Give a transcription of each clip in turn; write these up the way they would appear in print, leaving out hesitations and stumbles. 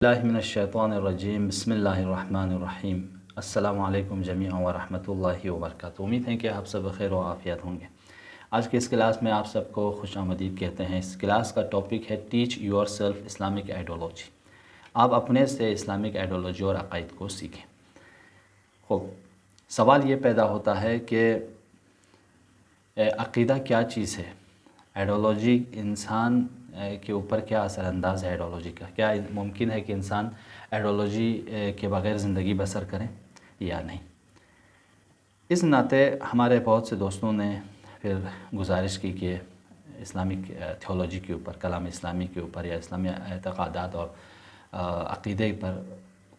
اللہ من الشیطان الرجیم بسم اللہ الرحمن الرحیم السلام علیکم جمیعا ورحمۃ اللہ وبرکاتہ۔ امید ہے کہ آپ سب بخیر و عافیت ہوں گے۔ آج کے اس کلاس میں آپ سب کو خوش آمدید کہتے ہیں۔ اس کلاس کا ٹاپک ہے teach your self Islamic ideology. آپ اپنے سے اسلامک آئیڈیالوجی اور عقائد کو سیکھیں۔ خوب، سوال یہ پیدا ہوتا ہے کہ عقیدہ کیا چیز ہے؟ آئیڈیالوجی انسان کے اوپر کیا اثر انداز ہے آئیڈیالوجی کا؟ کیا ممکن ہے کہ انسان آئیڈیالوجی کے بغیر زندگی بسر کریں یا نہیں؟ اس ناطے ہمارے بہت سے دوستوں نے پھر گزارش کی کہ اسلامک تھیولوجی کے اوپر، کلام اسلامی کے اوپر یا اسلامی اعتقادات اور عقیدے پر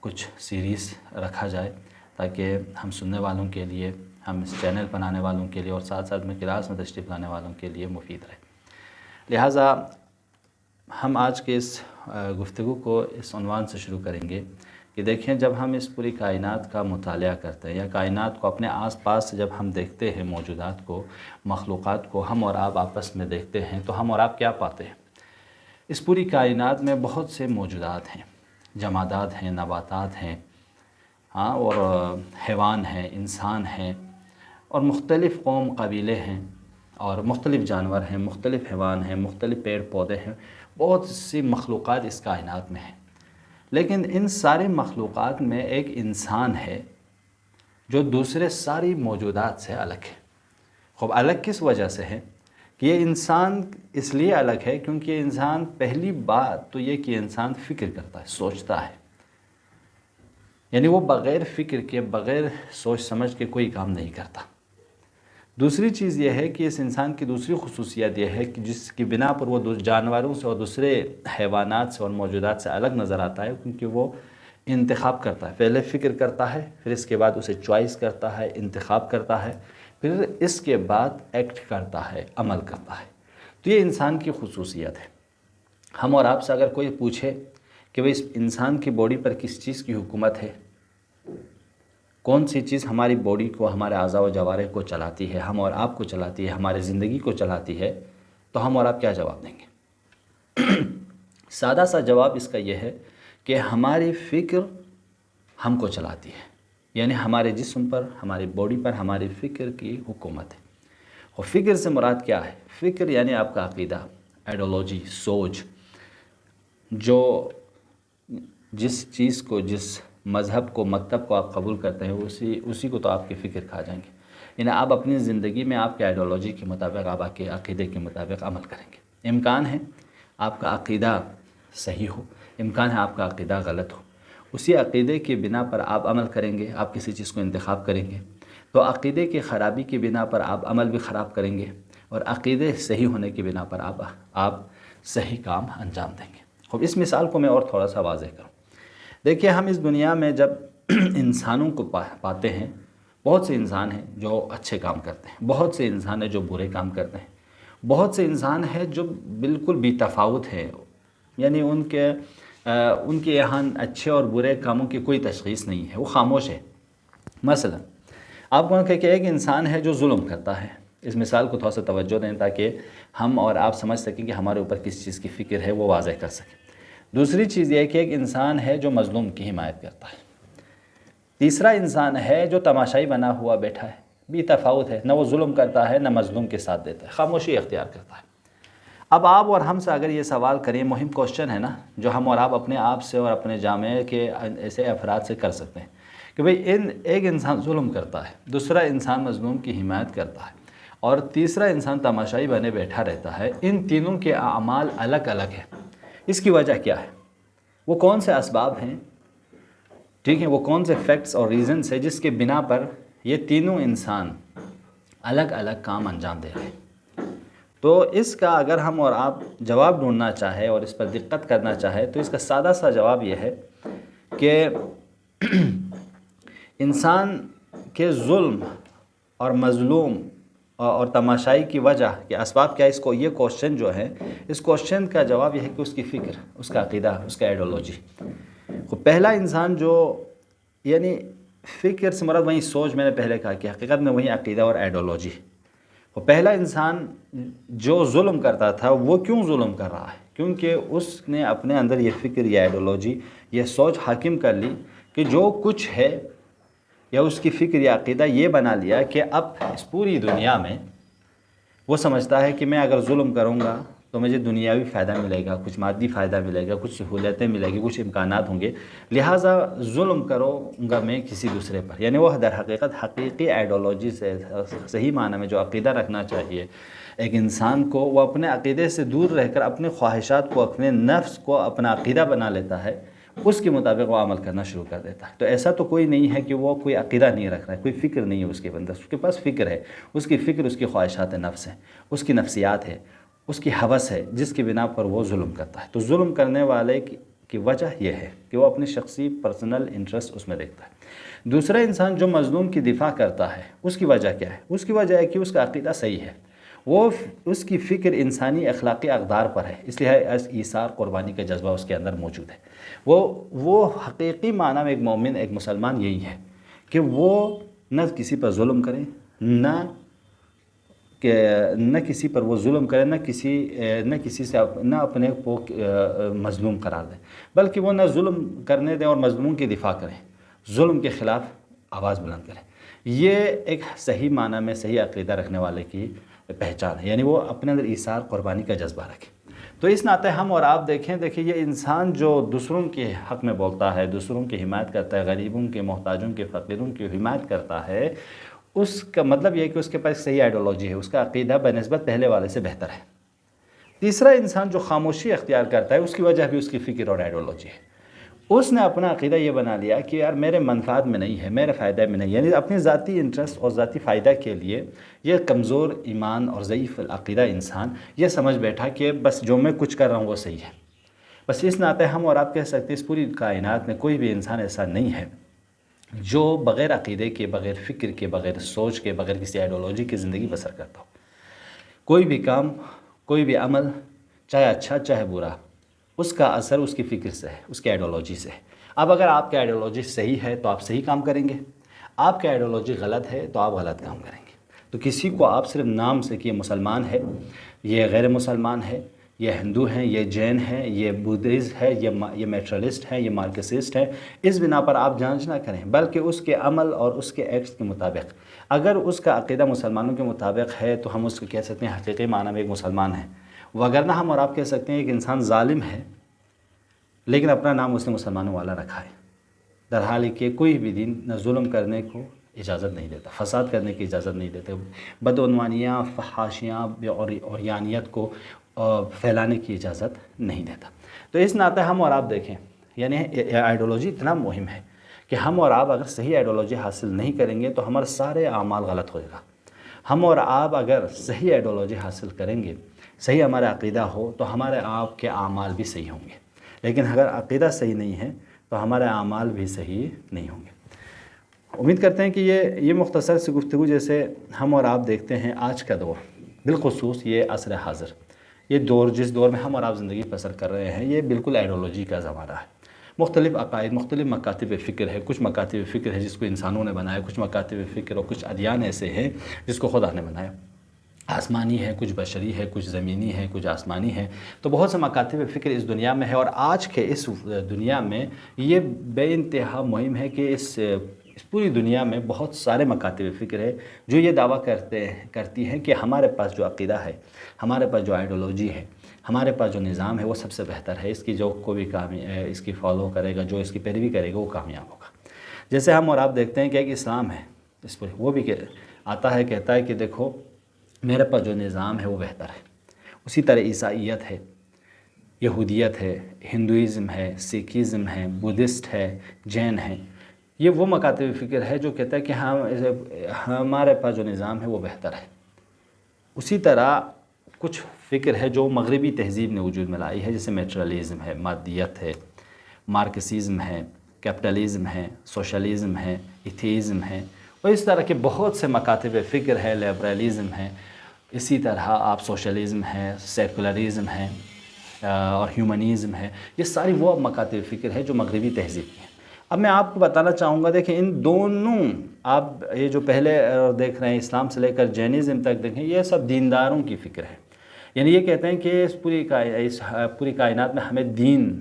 کچھ سیریز رکھا جائے تاکہ ہم سننے والوں کے لیے، ہم اس چینل بنانے والوں کے لیے اور ساتھ ساتھ میں کلاس میں تشریف لانے والوں کے لیے مفید رہے۔ لہٰذا ہم آج کے اس گفتگو کو اس عنوان سے شروع کریں گے کہ دیکھیں، جب ہم اس پوری کائنات کا مطالعہ کرتے ہیں یا کائنات کو اپنے آس پاس سے جب ہم دیکھتے ہیں، موجودات کو، مخلوقات کو ہم اور آپ آپس میں دیکھتے ہیں تو ہم اور آپ کیا پاتے ہیں؟ اس پوری کائنات میں بہت سے موجودات ہیں، جمادات ہیں، نباتات ہیں، اور حیوان ہیں، انسان ہیں، اور مختلف قوم قبیلے ہیں، اور مختلف جانور ہیں، مختلف حیوان ہیں، مختلف پیڑ پودے ہیں، بہت سی مخلوقات اس کائنات میں ہیں۔ لیکن ان سارے مخلوقات میں ایک انسان ہے جو دوسرے ساری موجودات سے الگ ہے۔ خوب، الگ کس وجہ سے ہے؟ کہ یہ انسان اس لیے الگ ہے کیونکہ انسان، پہلی بات تو یہ کہ انسان فکر کرتا ہے، سوچتا ہے، یعنی وہ بغیر فکر کے، بغیر سوچ سمجھ کے کوئی کام نہیں کرتا۔ دوسری چیز یہ ہے کہ اس انسان کی دوسری خصوصیت یہ ہے کہ جس کی بنا پر وہ جانوروں سے اور دوسرے حیوانات سے اور موجودات سے الگ نظر آتا ہے، کیونکہ وہ انتخاب کرتا ہے۔ پہلے فکر کرتا ہے، پھر اس کے بعد اسے چوائس کرتا ہے، انتخاب کرتا ہے، پھر اس کے بعد ایکٹ کرتا ہے، عمل کرتا ہے۔ تو یہ انسان کی خصوصیت ہے۔ ہم اور آپ سے اگر کوئی پوچھے کہ اس انسان کی باڈی پر کس چیز کی حکومت ہے، کون سی چیز ہماری باڈی کو، ہمارے اعضاء و جوارح کو چلاتی ہے، ہم اور آپ کو چلاتی ہے، ہماری زندگی کو چلاتی ہے، تو ہم اور آپ کیا جواب دیں گے؟ سادہ سا جواب اس کا یہ ہے کہ ہماری فکر ہم کو چلاتی ہے، یعنی ہمارے جسم پر، ہماری باڈی پر ہماری فکر کی حکومت ہے۔ اور فکر سے مراد کیا ہے؟ فکر یعنی آپ کا عقیدہ، آئیڈیالوجی، سوچ، جو جس چیز کو، جس مذہب کو، مکتب کو آپ قبول کرتے ہیں، اسی کو تو آپ کی فکر کھا جائیں گے۔ یعنی آپ اپنی زندگی میں آپ کے آئیڈیالوجی کے مطابق، آپ کے عقیدے کے مطابق عمل کریں گے۔ امکان ہے آپ کا عقیدہ صحیح ہو، امکان ہے آپ کا عقیدہ غلط ہو، اسی عقیدے کی بنا پر آپ عمل کریں گے، آپ کسی چیز کو انتخاب کریں گے، تو عقیدے کی خرابی کی بنا پر آپ عمل بھی خراب کریں گے، اور عقیدے صحیح ہونے کی بنا پر آپ صحیح کام انجام دیں گے۔ خب، اس مثال کو میں اور تھوڑا سا واضح کروں۔ دیکھیے، ہم اس دنیا میں جب انسانوں کو پاتے ہیں، بہت سے انسان ہیں جو اچھے کام کرتے ہیں، بہت سے انسان ہیں جو برے کام کرتے ہیں، بہت سے انسان ہیں جو بالکل بھی تفاوت ہے، یعنی ان کے یہاں اچھے اور برے کاموں کی کوئی تشخیص نہیں ہے، وہ خاموش ہے۔ مثلا آپ کو کہ ایک انسان ہے جو ظلم کرتا ہے۔ اس مثال کو تھوڑا سا توجہ دیں تاکہ ہم اور آپ سمجھ سکیں کہ ہمارے اوپر کس چیز کی فکر ہے، وہ واضح کر سکیں۔ دوسری چیز یہ ہے کہ ایک انسان ہے جو مظلوم کی حمایت کرتا ہے۔ تیسرا انسان ہے جو تماشائی بنا ہوا بیٹھا ہے، بھی تفاوت ہے، نہ وہ ظلم کرتا ہے، نہ مظلوم کے ساتھ دیتا ہے، خاموشی اختیار کرتا ہے۔ اب آپ اور ہم سے اگر یہ سوال کریں، مہم کوشچن ہے نا، جو ہم اور آپ اپنے آپ سے اور اپنے جامعہ کے ایسے افراد سے کر سکتے ہیں کہ بھئی ایک انسان ظلم کرتا ہے، دوسرا انسان مظلوم کی حمایت کرتا ہے، اور تیسرا انسان تماشائی بنے بیٹھا رہتا ہے۔ ان تینوں کے اعمال الگ الگ ہیں۔ اس کی وجہ کیا ہے؟ وہ کون سے اسباب ہیں، ٹھیک ہے، وہ کون سے فیکٹس اور ریزنز ہیں جس کے بنا پر یہ تینوں انسان الگ الگ کام انجام دے رہے ہیں؟ تو اس کا اگر ہم اور آپ جواب ڈھونڈنا چاہے اور اس پر دقت کرنا چاہے تو اس کا سادہ سا جواب یہ ہے کہ انسان کے ظلم اور مظلوم اور تماشائی کی وجہ کے اسباب کیا؟ اس کو، یہ کوشچن جو ہے، اس کوشچن کا جواب یہ ہے کہ اس کی فکر، اس کا عقیدہ، اس کا آئیڈیالوجی۔ پہلا انسان جو، یعنی فکر سے مراد وہی سوچ، میں نے پہلے کہا کہ حقیقت میں وہی عقیدہ اور آئیڈیالوجی۔ پہلا انسان جو ظلم کرتا تھا، وہ کیوں ظلم کر رہا ہے؟ کیونکہ اس نے اپنے اندر یہ فکر، یہ آئیڈیالوجی، یہ سوچ حاکم کر لی کہ جو کچھ ہے، یا اس کی فکر یا عقیدہ یہ بنا لیا کہ اب اس پوری دنیا میں وہ سمجھتا ہے کہ میں اگر ظلم کروں گا تو مجھے دنیاوی فائدہ ملے گا، کچھ مادی فائدہ ملے گا، کچھ سہولتیں ملے گی، کچھ امکانات ہوں گے، لہٰذا ظلم کروں گا میں کسی دوسرے پر۔ یعنی وہ در حقیقت حقیقی آئیڈیالوجی سے، صحیح معنی میں جو عقیدہ رکھنا چاہیے ایک انسان کو، وہ اپنے عقیدے سے دور رہ کر اپنے خواہشات کو، اپنے نفس کو اپنا عقیدہ بنا لیتا ہے، اس کے مطابق وہ عمل کرنا شروع کر دیتا ہے۔ تو ایسا تو کوئی نہیں ہے کہ وہ کوئی عقیدہ نہیں رکھ رہا ہے، کوئی فکر نہیں ہے اس کے اندر، اس کے پاس فکر ہے، اس کی فکر اس کی خواہشات نفس ہیں، اس کی نفسیات ہے، اس کی ہوس ہے، جس کی بنا پر وہ ظلم کرتا ہے۔ تو ظلم کرنے والے کی وجہ یہ ہے کہ وہ اپنی شخصی پرسنل انٹرسٹ اس میں دیکھتا ہے۔ دوسرا انسان جو مظلوم کی دفاع کرتا ہے، اس کی وجہ کیا ہے؟ اس کی وجہ ہے کہ اس کا عقیدہ صحیح ہے، وہ اس کی فکر انسانی اخلاقی اقدار پر ہے، اس لیے ایثار قربانی کا جذبہ اس کے اندر موجود ہے۔ وہ حقیقی معنی میں ایک مومن، ایک مسلمان یہی ہے کہ وہ نہ کسی پر ظلم کرے، نہ کسی پر وہ ظلم کرے، نہ کسی سے نہ اپنے کو مظلوم قرار دے، بلکہ وہ نہ ظلم کرنے دیں اور مظلوم کی دفاع کریں، ظلم کے خلاف آواز بلند کریں۔ یہ ایک صحیح معنی میں صحیح عقیدہ رکھنے والے کی پہچان ہے، یعنی وہ اپنے اندر ایثار قربانی کا جذبہ رکھے۔ تو اس ناطے ہم اور آپ دیکھیں یہ انسان جو دوسروں کے حق میں بولتا ہے، دوسروں کی حمایت کرتا ہے، غریبوں کے، محتاجوں کے، فقیروں کی حمایت کرتا ہے، اس کا مطلب یہ ہے کہ اس کے پاس صحیح آئیڈیالوجی ہے، اس کا عقیدہ بنسبت پہلے والے سے بہتر ہے۔ تیسرا انسان جو خاموشی اختیار کرتا ہے، اس کی وجہ بھی اس کی فکر اور آئیڈیالوجی ہے۔ اس نے اپنا عقیدہ یہ بنا لیا کہ یار میرے منفعت میں نہیں ہے، میرے فائدہ میں نہیں، یعنی اپنی ذاتی انٹرسٹ اور ذاتی فائدہ کے لیے یہ کمزور ایمان اور ضعیف العقیدہ انسان یہ سمجھ بیٹھا کہ بس جو میں کچھ کر رہا ہوں وہ صحیح ہے۔ بس اس ناطے ہم اور آپ کہہ سکتے ہیں اس پوری کائنات میں کوئی بھی انسان ایسا نہیں ہے جو بغیر عقیدے کے، بغیر فکر کے، بغیر سوچ کے، بغیر کسی آئیڈیالوجی کی زندگی بسر کرتا ہو۔ کوئی بھی کام، کوئی بھی عمل، چاہے اچھا چاہے برا، اس کا اثر اس کی فکر سے ہے، اس کی آئیڈیالوجی سے ہے۔ اب اگر آپ کی آئیڈیالوجی صحیح ہے تو آپ صحیح کام کریں گے، آپ کی آئیڈیالوجی غلط ہے تو آپ غلط کام کریں گے۔ تو کسی کو آپ صرف نام سے کہ یہ مسلمان ہے، یہ غیر مسلمان ہے، یہ ہندو ہیں، یہ جین ہیں، یہ بدھسٹ ہے، یہ میٹرلسٹ ہیں، یہ مارکسسٹ ہیں، اس بنا پر آپ جانچ نہ کریں، بلکہ اس کے عمل اور اس کے ایکٹس کے مطابق اگر اس کا عقیدہ مسلمانوں کے مطابق ہے تو ہم اس کو کہہ سکتے ہیں حقیقی معنی میں ایک مسلمان ہے، وگرنہ ہم اور آپ کہہ سکتے ہیں ایک انسان ظالم ہے لیکن اپنا نام اس نے مسلمانوں والا رکھا ہے، در حال کہ کوئی بھی دین نہ ظلم کرنے کو اجازت نہیں دیتا، فساد کرنے کی اجازت نہیں دیتے، بدعنوانیاں، فحاشیاں، عریانیت کو پھیلانے کی اجازت نہیں دیتا۔ تو اس ناطے ہم اور آپ دیکھیں، یعنی آئیڈیالوجی اتنا مہم ہے کہ ہم اور آپ اگر صحیح آئیڈیالوجی حاصل نہیں کریں گے تو ہمارے سارے اعمال غلط ہوئے گا۔ ہم اور آپ اگر صحیح آئیڈیالوجی حاصل کریں گے، صحیح ہمارا عقیدہ ہو تو ہمارے آپ کے اعمال بھی صحیح ہوں گے، لیکن اگر عقیدہ صحیح نہیں ہے تو ہمارے اعمال بھی صحیح نہیں ہوں گے۔ امید کرتے ہیں کہ یہ مختصر سی گفتگو جیسے ہم اور آپ دیکھتے ہیں آج کا دور، بالخصوص یہ عصر حاضر، یہ دور جس دور میں ہم اور آپ زندگی بسر کر رہے ہیں، یہ بالکل آئیڈیالوجی کا زمانہ ہے۔ مختلف عقائد، مختلف مکاتب فکر ہے، کچھ مکاتب فکر ہے جس کو انسانوں نے بنایا، کچھ مکاتب فکر اور کچھ ادیان ایسے ہیں جس کو خدا نے بنایا، آسمانی ہے، کچھ بشری ہے، کچھ زمینی ہے، کچھ آسمانی ہے۔ تو بہت سے مکاتب فکر اس دنیا میں ہے، اور آج کے اس دنیا میں یہ بے انتہا مہم ہے کہ اس پوری دنیا میں بہت سارے مکاتب فکر ہے جو یہ دعویٰ کرتی ہیں کہ ہمارے پاس جو عقیدہ ہے، ہمارے پاس جو آئیڈیالوجی ہے، ہمارے پاس جو نظام ہے وہ سب سے بہتر ہے، اس کی جو کوئی بھی اس کی فالو کرے گا، جو اس کی پیروی کرے گا وہ کامیاب ہوگا۔ جیسے ہم اور آپ دیکھتے ہیں کہ ایک اسلام ہے، اس پر وہ بھی آتا ہے، کہتا ہے کہ دیکھو میرے پاس جو نظام ہے وہ بہتر ہے۔ اسی طرح عیسائیت ہے، یہودیت ہے، ہندوازم ہے، سکھزم ہے، بدھسٹ ہے، جین ہے، یہ وہ مکاتب فکر ہے جو کہتا ہے کہ ہمارے پاس جو نظام ہے وہ بہتر ہے۔ اسی طرح کچھ فکر ہے جو مغربی تہذیب نے وجود میں لائی ہے، جیسے میٹرلزم ہے، مادیت ہے، مارکسزم ہے، کیپٹلزم ہے، سوشلزم ہے، ایتھیزم ہے، اور اس طرح کے بہت سے مکاتب فکر ہے، لیبرلزم ہے، اسی طرح آپ سوشلزم ہے، سیکولرزم ہے اور ہیومنزم ہے، یہ ساری وہ مکاتب فکر ہے جو مغربی تہذیب کی ہیں۔ اب میں آپ کو بتانا چاہوں گا، دیکھیں ان دونوں، آپ یہ جو پہلے دیکھ رہے ہیں اسلام سے لے کر جینزم تک دیکھیں، یہ سب دینداروں کی فکر ہے، یعنی یہ کہتے ہیں کہ اس پوری کائنات میں ہمیں دین،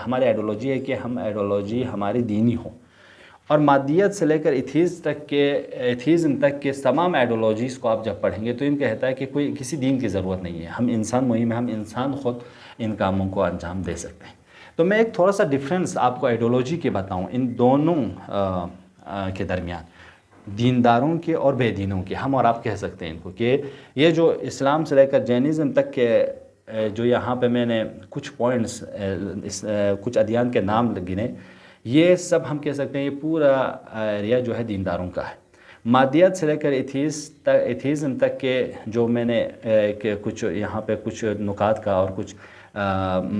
ہماری آئیڈیالوجی ہے کہ ہم آئیڈیالوجی ہماری دینی ہو، اور مادیت سے لے کر ایتھیزم تک کے تمام آئیڈیالوجیز کو آپ جب پڑھیں گے تو ان کہتا ہے کہ کوئی کسی دین کی ضرورت نہیں ہے، ہم انسان مہم ہے، ہم انسان خود ان کاموں کو انجام دے سکتے ہیں۔ تو میں ایک تھوڑا سا ڈفرینس آپ کو آئیڈیالوجی کے بتاؤں ان دونوں کے درمیان، دینداروں کے اور بے دینوں کے، ہم اور آپ کہہ سکتے ہیں ان کو، کہ یہ جو اسلام سے لے کر جینزم تک کے جو یہاں پہ میں نے کچھ پوائنٹس کچھ ادیان کے نام گنے، یہ سب ہم کہہ سکتے ہیں یہ پورا ایریا جو ہے دینداروں کا ہے۔ مادیت سے لے کر ایتھیزم تک کے جو میں نے کچھ یہاں پہ کچھ نکات کا اور کچھ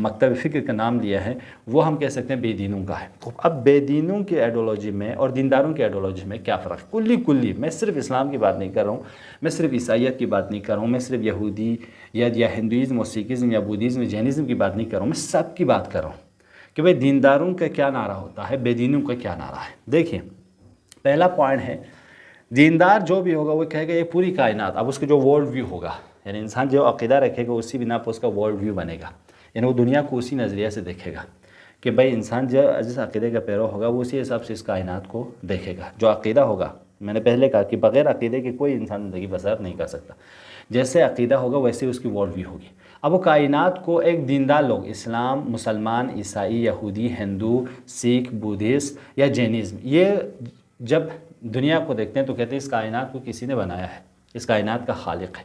مکتب فکر کا نام لیا ہے، وہ ہم کہہ سکتے ہیں بے دینوں کا ہے۔ اب بے دینوں کی آئیڈیالوجی میں اور دینداروں کی آئیڈیالوجی میں کیا فرق ہے؟ کلی میں صرف اسلام کی بات نہیں کر رہا ہوں، میں صرف عیسائیت کی بات نہیں کر رہا ہوں، میں صرف یہودی یا ہندوازم اور سکھزم یا بدھزم یا جینزم کی بات نہیں کر رہا ہوں، میں سب کی بات کر رہا ہوں کہ بھئی دینداروں کا کیا نعرہ ہوتا ہے، بے دینوں کا کیا نعرہ ہے۔ دیکھیں، پہلا پوائنٹ ہے، دیندار جو بھی ہوگا وہ کہے گا یہ پوری کائنات، اب اس کا جو ورلڈ ویو ہوگا، یعنی انسان جو عقیدہ رکھے گا اسی بنا پر اس کا ورلڈ ویو بنے گا، یعنی وہ دنیا کو اسی نظریے سے دیکھے گا کہ بھئی انسان جس عقیدے کا پیرو ہوگا وہ اسی حساب سے اس کائنات کو دیکھے گا۔ جو عقیدہ ہوگا، میں نے پہلے کہا کہ بغیر عقیدے کے کوئی انسان زندگی بسر نہیں کر سکتا، جیسے عقیدہ ہوگا ویسے اس کی ورلڈ ویو ہوگی۔ اب وہ کائنات کو ایک دیندار لوگ، اسلام، مسلمان، عیسائی، یہودی، ہندو، سکھ، بدھسٹ یا جینزم، یہ جب دنیا کو دیکھتے ہیں تو کہتے ہیں اس کائنات کو کسی نے بنایا ہے، اس کائنات کا خالق ہے۔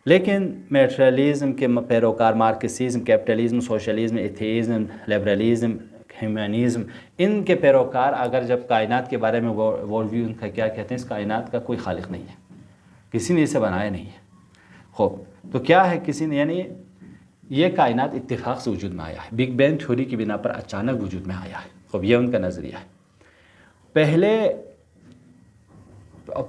لیکن میٹریلزم کے پیروکار، Marxism, capitalism, socialism, atheism, liberalism, humanism, ان کے پیروکار اگر جب کائنات کے بارے میں ورلڈ ویو ان کا کیا کہتے ہیں، اس کائنات کا کوئی خالق نہیں ہے، کسی نے اسے بنایا نہیں ہے۔ خوب، تو کیا ہے کسی نے، یعنی یہ کائنات اتفاق سے وجود میں آیا ہے، بگ بینگ تھیوری کی بنا پر اچانک وجود میں آیا ہے۔ خوب، یہ ان کا نظریہ ہے۔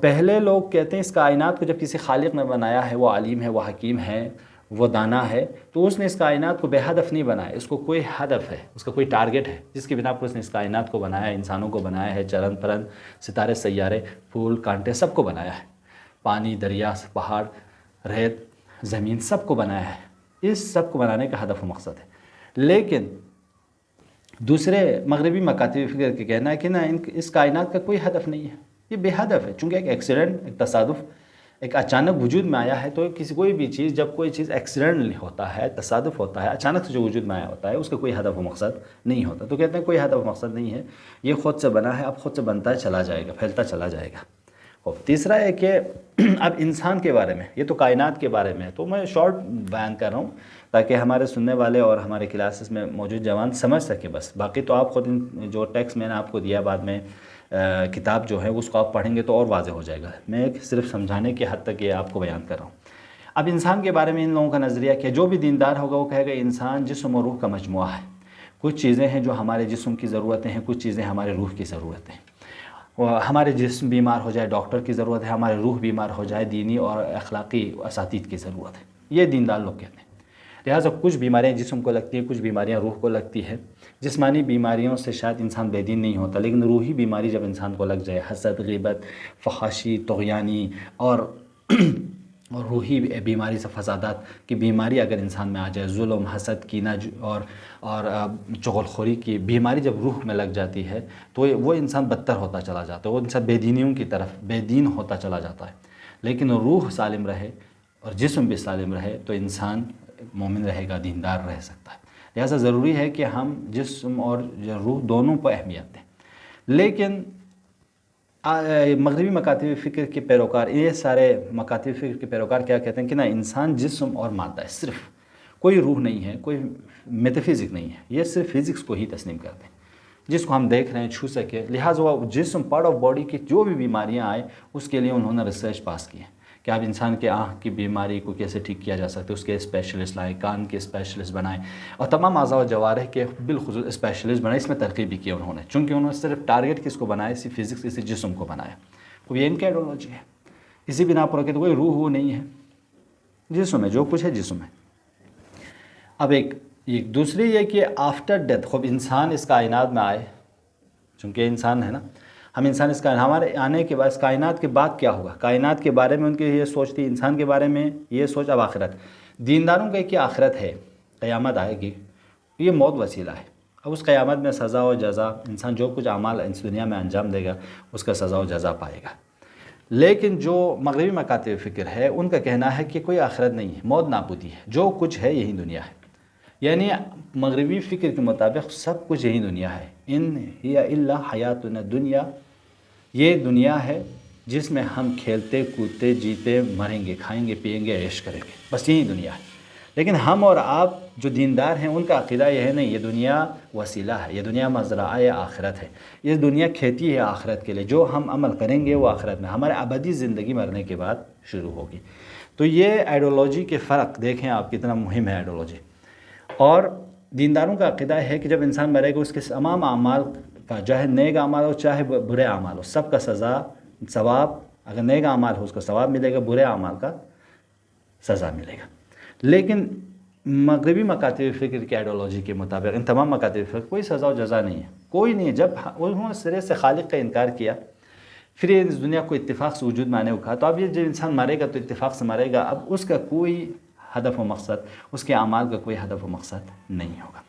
پہلے لوگ کہتے ہیں اس کائنات کو جب کسی خالق نے بنایا ہے، وہ عالم ہے، وہ حکیم ہے، وہ دانا ہے، تو اس نے اس کائنات کو بے ہدف نہیں بنایا، اس کو کوئی ہدف ہے، اس کا کوئی ٹارگٹ ہے جس کی بنا پر اس نے اس کائنات کو بنایا ہے، انسانوں کو بنایا ہے، چرند پرند، ستارے، سیارے، پھول، کانٹے، سب کو بنایا ہے، پانی، دریا، پہاڑ، ریت، زمین، سب کو بنایا ہے۔ اس سب کو بنانے کا ہدف و مقصد ہے۔ لیکن دوسرے مغربی مکاتب فکر کے کہنا ہے کہ نہ، اس کائنات کا کوئی ہدف نہیں ہے، یہ بے ہدف ہے، چونکہ ایک ایکسیڈنٹ، ایک تصادف، ایک اچانک وجود میں آیا ہے۔ تو کوئی بھی چیز، جب کوئی چیز ایکسیڈنٹ ہوتا ہے، تصادف ہوتا ہے، اچانک سے جو وجود میں آیا ہوتا ہے، اس کا کوئی ہدف و مقصد نہیں ہوتا۔ تو کہتے ہیں کوئی ہدف و مقصد نہیں ہے، یہ خود سے بنا ہے، اب خود سے بنتا چلا جائے گا، پھیلتا چلا جائے گا۔ اور تیسرا ہے کہ اب انسان کے بارے میں، یہ تو کائنات کے بارے میں ہے، تو میں شارٹ بیان کر رہا ہوں تاکہ ہمارے سننے والے اور ہمارے کلاسز میں موجود جوان سمجھ سکے بس، باقی تو آپ خود جو ٹیکسٹ میں نے آپ کو دیا بعد میں کتاب جو ہے اس کو آپ پڑھیں گے تو اور واضح ہو جائے گا، میں صرف سمجھانے کے حد تک یہ آپ کو بیان کر رہا ہوں۔ اب انسان کے بارے میں ان لوگوں کا نظریہ کہ جو بھی دیندار ہوگا وہ کہے گا انسان جسم و روح کا مجموعہ ہے، کچھ چیزیں ہیں جو ہمارے جسم کی ضرورتیں ہیں، کچھ چیزیں ہمارے روح کی ضرورتیں ہیں۔ ہمارے جسم بیمار ہو جائے ڈاکٹر کی ضرورت ہے، ہمارے روح بیمار ہو جائے دینی اور اخلاقی اساتید کی ضرورت ہے، یہ دیندار لوگ کہتے ہیں۔ لہٰذا کچھ بیماریاں جسم کو لگتی ہیں، کچھ بیماریاں روح کو لگتی ہے۔ جسمانی بیماریوں سے شاید انسان بے دین نہیں ہوتا، لیکن روحی بیماری جب انسان کو لگ جائے، حسد، غیبت، فحاشی، طغیانی اور روحی بیماری سے فسادات کی بیماری اگر انسان میں آ جائے، ظلم، حسد، کینہ اور چغلخوری کی بیماری جب روح میں لگ جاتی ہے تو وہ انسان بدتر ہوتا چلا جاتا ہے، وہ انسان بے دینیوں کی طرف بے دین ہوتا چلا جاتا ہے۔ لیکن روح سالم رہے اور جسم بھی سالم رہے تو انسان مومن رہے گا، دیندار رہ سکتا ہے۔ لہٰذا ضروری ہے کہ ہم جسم اور روح دونوں کو اہمیت دیں۔ لیکن مغربی مکاتب فکر کے پیروکار، یہ سارے مکاتب فکر کے پیروکار کیا کہتے ہیں کہ نہ، انسان جسم اور مادہ ہے، صرف کوئی روح نہیں ہے، کوئی میٹافزک نہیں ہے، یہ صرف فزکس کو ہی تسلیم کرتے ہیں جس کو ہم دیکھ رہے ہیں، چھو سکے۔ لہٰذا وہ جسم، پارٹ آف باڈی کی جو بھی بیماریاں آئیں اس کے لیے انہوں نے ریسرچ پاس کی ہے کہ آپ انسان کے آنکھ کی بیماری کو کیسے ٹھیک کیا جا سکتا ہے، اس کے اسپیشلسٹ لائیں، کان کے اسپیشلسٹ بنائیں، اور تمام اعضاء و جوارح کے بالخصوص اسپیشلسٹ بنائیں۔ اس میں ترقی بھی کی انہوں نے، چونکہ انہوں نے صرف ٹارگٹ کس کو بنایا، اسی فزکس، اسی جسم کو بنایا۔ تو یہ ان کی آئیڈیالوجی ہے، اسی بنا پر کہ کوئی روح وہ نہیں ہے، جسم ہے، جو کچھ ہے جسم ہے۔ اب ایک دوسری یہ کہ آفٹر ڈیتھ، خوب انسان اس کائنات میں آئے، چونکہ انسان ہے نا، ہم انسان اس کائنات، ہمارے آنے کے بعد اس کائنات کے بعد کیا ہوگا، کائنات کے بارے میں ان کی یہ سوچ تھی، انسان کے بارے میں یہ سوچ اب آخرت۔ دینداروں کا کہ آخرت ہے، قیامت آئے گی، یہ موت وسیلہ ہے۔ اب اس قیامت میں سزا و جزا، انسان جو کچھ اعمال اس دنیا میں انجام دے گا اس کا سزا و جزا پائے گا۔ لیکن جو مغربی مکاتب فکر ہے ان کا کہنا ہے کہ کوئی آخرت نہیں ہے، موت نابودی ہے، جو کچھ ہے یہی دنیا ہے۔ یعنی مغربی فکر کے مطابق سب کچھ یہی دنیا ہے، ان ہی الا حیاتنا دنیا، یہ دنیا ہے جس میں ہم کھیلتے کودتے جیتے مریں گے، کھائیں گے پیئیں گے عیش کریں گے، بس یہی دنیا ہے۔ لیکن ہم اور آپ جو دیندار ہیں ان کا عقیدہ یہ ہے نہیں، یہ دنیا وسیلہ ہے، یہ دنیا مزرعہ آخرت ہے، یہ دنیا کھیتی ہے آخرت کے لیے، جو ہم عمل کریں گے وہ آخرت میں ہمارے ابدی زندگی مرنے کے بعد شروع ہوگی۔ تو یہ آئیڈیالوجی کے فرق دیکھیں آپ کتنا مہم ہے آئیڈیالوجی۔ اور دینداروں کا عقیدہ ہے کہ جب انسان مرے گا اس کے تمام اعمال کا، چاہے نیک اعمال ہو چاہے برے اعمال ہو، سب کا سزا ثواب، اگر نیک اعمال ہو اس کو ثواب ملے گا، برے اعمال کا سزا ملے گا۔ لیکن مغربی مکاتب فکر کی آئیڈیالوجی کے مطابق ان تمام مکاتب فکر کوئی سزا و جزا نہیں ہے، کوئی نہیں ہے۔ جب انہوں نے سرے سے خالق کا انکار کیا، پھر یہ اس دنیا کو اتفاق سے وجود میں آنے کو کہا، تو اب یہ جب انسان مرے گا تو اتفاق سے مرے گا، اب اس کا کوئی ہدف و مقصد، اس کے اعمال کا کوئی ہدف و مقصد نہیں ہوگا۔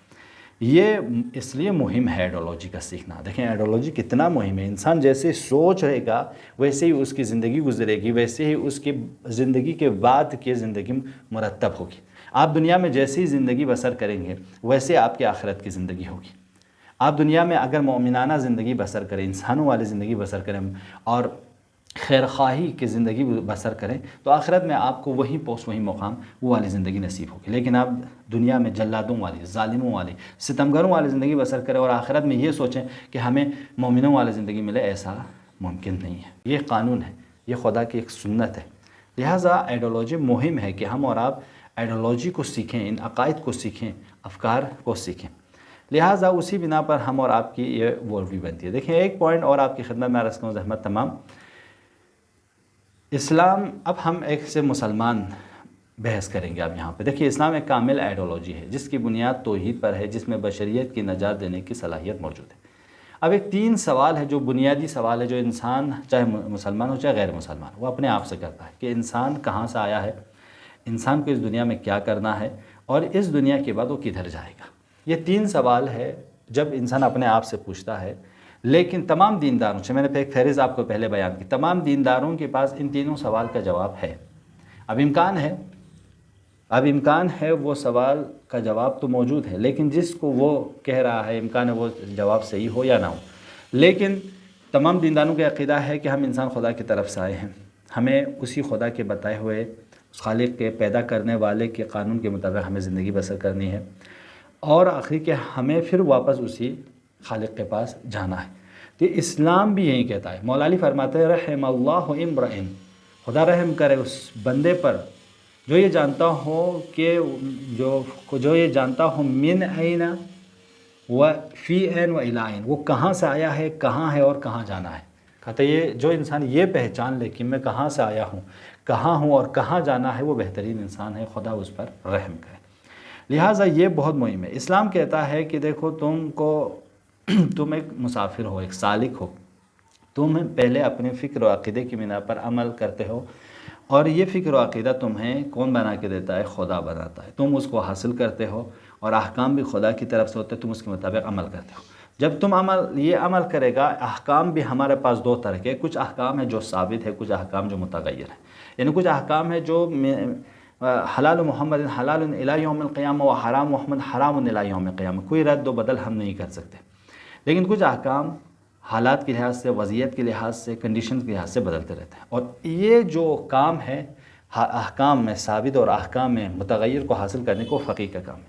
یہ اس لیے مہم ہے آئیڈیالوجی کا سیکھنا۔ دیکھیں آئیڈیالوجی کتنا مہم ہے، انسان جیسے سوچ رہے گا ویسے ہی اس کی زندگی گزرے گی، ویسے ہی اس کی زندگی کے بعد کی زندگی مرتب ہوگی۔ آپ دنیا میں جیسی زندگی بسر کریں گے ویسے آپ کی آخرت کی زندگی ہوگی۔ آپ دنیا میں اگر مومنانہ زندگی بسر کریں، انسانوں والی زندگی بسر کریں اور خیر خواہی کی زندگی بسر کریں تو آخرت میں آپ کو وہی پوسٹ وہی مقام وہ والی زندگی نصیب ہوگی۔ لیکن آپ دنیا میں جلادوں والی، ظالموں والی، ستمگروں والی زندگی بسر کریں اور آخرت میں یہ سوچیں کہ ہمیں مومنوں والی زندگی ملے، ایسا ممکن نہیں ہے۔ یہ قانون ہے، یہ خدا کی ایک سنت ہے۔ لہٰذا آئیڈیالوجی مہم ہے کہ ہم اور آپ آئیڈیالوجی کو سیکھیں، ان عقائد کو سیکھیں، افکار کو سیکھیں۔ لہٰذا اسی بنا پر ہم اور آپ کی یہ ورلڈ ویو بنتی ہے۔ دیکھیں ایک پوائنٹ اور آپ کی خدمت میں عرض کروں زحمت تمام، اسلام، اب ہم ایک سے مسلمان بحث کریں گے اب یہاں پہ۔ دیکھیے اسلام ایک کامل آئیڈیالوجی ہے جس کی بنیاد توحید پر ہے، جس میں بشریت کی نجات دینے کی صلاحیت موجود ہے۔ اب ایک 3 سوال ہے جو بنیادی سوال ہے جو انسان چاہے مسلمان ہو چاہے غیر مسلمان وہ اپنے آپ سے کرتا ہے کہ انسان کہاں سے آیا ہے، انسان کو اس دنیا میں کیا کرنا ہے، اور اس دنیا کے بعد وہ کدھر جائے گا۔ یہ 3 سوال ہے جب انسان اپنے آپ سے پوچھتا ہے۔ لیکن تمام دینداروں سے، میں نے ایک فہرست آپ کو پہلے بیان کی، تمام دینداروں کے پاس ان تینوں سوال کا جواب ہے۔ اب امکان ہے وہ سوال کا جواب تو موجود ہے، لیکن جس کو وہ کہہ رہا ہے امکان ہے وہ جواب صحیح ہو یا نہ ہو۔ لیکن تمام دینداروں کا عقیدہ ہے کہ ہم انسان خدا کی طرف سے آئے ہیں، ہمیں اسی خدا کے بتائے ہوئے اس خالق کے پیدا کرنے والے کے قانون کے مطابق ہمیں زندگی بسر کرنی ہے، اور آخری کہ ہمیں پھر واپس اسی خالق کے پاس جانا ہے۔ تو اسلام بھی یہی کہتا ہے۔ مولا علی فرماتے ہیں رحم اللہ امرئن، خدا رحم کرے اس بندے پر جو یہ جانتا ہو کہ جو یہ جانتا ہو من این و فی این و الی این، وہ کہاں سے آیا ہے، کہاں ہے اور کہاں جانا ہے۔ کہتے یہ جو انسان یہ پہچان لے کہ میں کہاں سے آیا ہوں، کہاں ہوں اور کہاں جانا ہے، وہ بہترین انسان ہے، خدا اس پر رحم کرے۔ لہٰذا یہ بہت مہم ہے۔ اسلام کہتا ہے کہ دیکھو تم ایک مسافر ہو، ایک سالک ہو، تم پہلے اپنے فکر و عقیدے کی بنا پر عمل کرتے ہو، اور یہ فکر و عقیدہ تمہیں کون بنا کے دیتا ہے؟ خدا بناتا ہے۔ تم اس کو حاصل کرتے ہو اور احکام بھی خدا کی طرف سے ہوتے ہیں، تم اس کے مطابق عمل کرتے ہو۔ جب تم یہ عمل کرے گا، احکام بھی ہمارے پاس 2 طرح کے، کچھ احکام ہیں جو ثابت ہے، کچھ احکام جو متغیر ہیں۔ یعنی کچھ احکام ہیں جو حلال محمد حلال الی یوم القیامہ و حرام محمد حرام الی یوم القیامہ، کوئی رد و بدل ہم نہیں کر سکتے۔ لیکن کچھ احکام حالات کے لحاظ سے، وضعیت کے لحاظ سے، کنڈیشنز کے لحاظ سے بدلتے رہتے ہیں، اور یہ جو کام ہے احکام میں ثابت اور احکام میں متغیر کو حاصل کرنے کو فقیہ کا کام ہے۔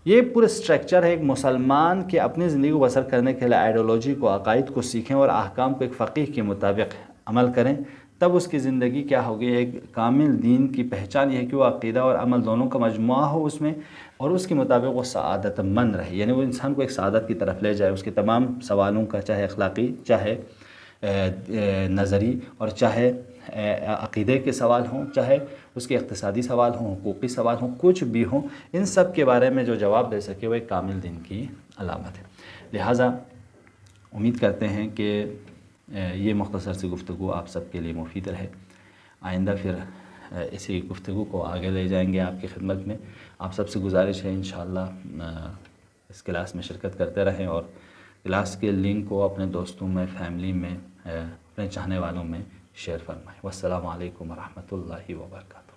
یہ پورا سٹرکچر ہے ایک مسلمان کے اپنی زندگی کو بسر کرنے کے لیے آئیڈیالوجی کو، عقائد کو سیکھیں اور احکام کو ایک فقیہ کے مطابق عمل کریں، تب اس کی زندگی کیا ہوگی؟ ایک کامل دین کی پہچان یہ ہے کہ وہ عقیدہ اور عمل دونوں کا مجموعہ ہو اس میں، اور اس کے مطابق وہ سعادت مند رہے، یعنی وہ انسان کو ایک سعادت کی طرف لے جائے۔ اس کے تمام سوالوں کا، چاہے اخلاقی، چاہے نظری، اور چاہے عقیدے کے سوال ہوں، چاہے اس کے اقتصادی سوال ہوں، حقوقی سوال ہوں، کچھ بھی ہوں، ان سب کے بارے میں جو جواب دے سکے وہ ایک کامل دین کی علامت ہے۔ لہٰذا امید کرتے ہیں کہ یہ مختصر سی گفتگو آپ سب کے لیے مفید رہے۔ آئندہ پھر اسی گفتگو کو آگے لے جائیں گے آپ کی خدمت میں. آپ سب سے گزارش ہے انشاءاللہ اس کلاس میں شرکت کرتے رہیں اور کلاس کے لنک کو اپنے دوستوں میں، فیملی میں، اپنے چاہنے والوں میں شیئر فرمائیں. والسلام علیکم ورحمۃ اللہ وبرکاتہ.